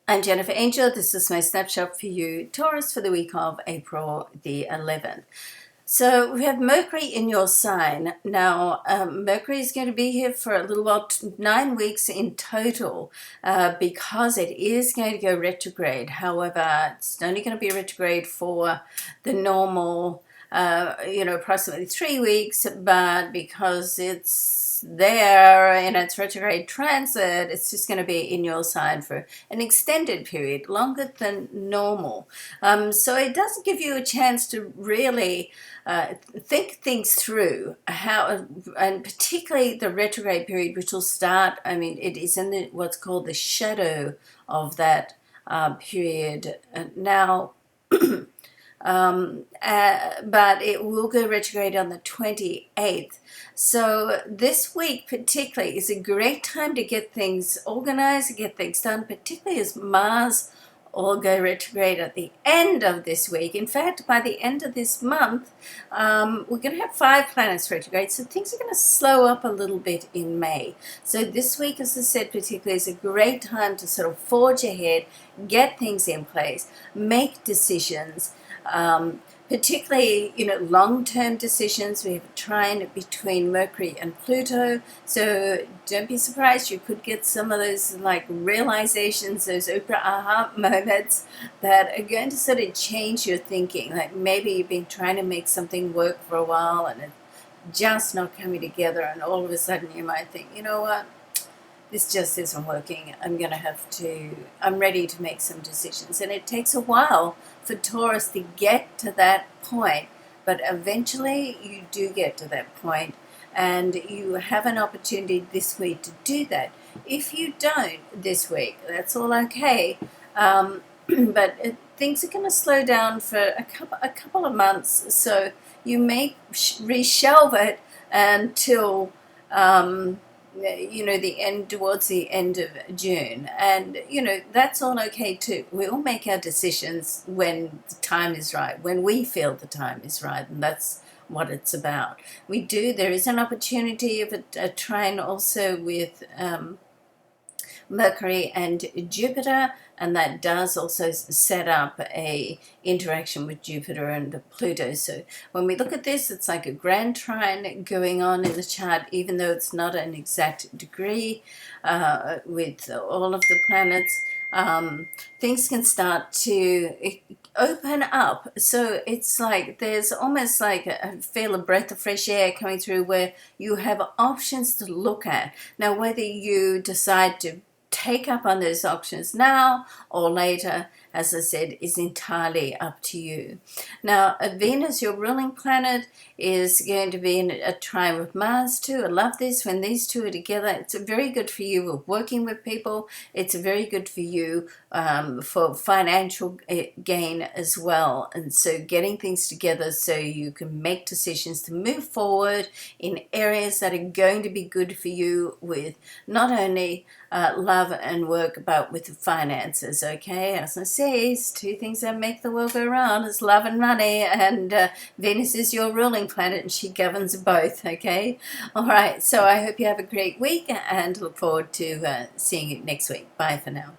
I'm Jennifer Angel. This is my snapshot for you, Taurus, for the week of April the 11th. So we have Mercury in your sign. Now, Mercury is going to be here for a little while, 9 weeks in total, because it is going to go retrograde. However, it's only going to be retrograde for the normal, approximately 3 weeks, but because it's there in its retrograde transit, it's just going to be in your sign for an extended period, longer than normal. So it doesn't give you a chance to really think things through, how, and particularly the retrograde period, which will start, it is in what's called the shadow of that period now. But it will go retrograde on the 28th. So this week particularly is a great time to get things organized, to get things done, particularly as Mars will go retrograde at the end of this week. In fact, by the end of this month, we're going to have 5 planets retrograde, so things are going to slow up a little bit in May. So this week, as I said, particularly is a great time to sort of forge ahead, get things in place, make decisions, particularly, long-term decisions. We have a trine between Mercury and Pluto, so don't be surprised. You could get some of those realizations, those Oprah aha moments that are going to sort of change your thinking. Like maybe you've been trying to make something work for a while and it's just not coming together, and all of a sudden you might think, you know what, this just isn't working. I'm ready to make some decisions. And it takes a while for Taurus to get to that point, but eventually you do get to that point, and you have an opportunity this week to do that. If you don't this week, that's all okay. But things are going to slow down for a couple of months, so you may reshelve it until the end, towards the end of June, and that's all okay too. We all make our decisions when the time is right, when we feel the time is right, and that's what it's about. There is an opportunity of a trine also with Mercury and Jupiter, and that does also set up a interaction with Jupiter and Pluto. So when we look at this, it's like a grand trine going on in the chart, even though it's not an exact degree with all of the planets. Things can start to open up. So it's like there's almost like feel a breath of fresh air coming through, where you have options to look at. Now, whether you decide to take up on those options now or later, as I said, is entirely up to you. Now, Venus, your ruling planet, is going to be in a trine with Mars too. I love this when these two are together. It's very good for you with working with people. It's very good for you for financial gain as well. And so getting things together so you can make decisions to move forward in areas that are going to be good for you with not only love and work, but with the finances, okay? As I say, it's 2 things that make the world go round. It's love and money, and Venus is your ruling planet, and she governs both, okay? All right, so I hope you have a great week, and look forward to seeing you next week. Bye for now.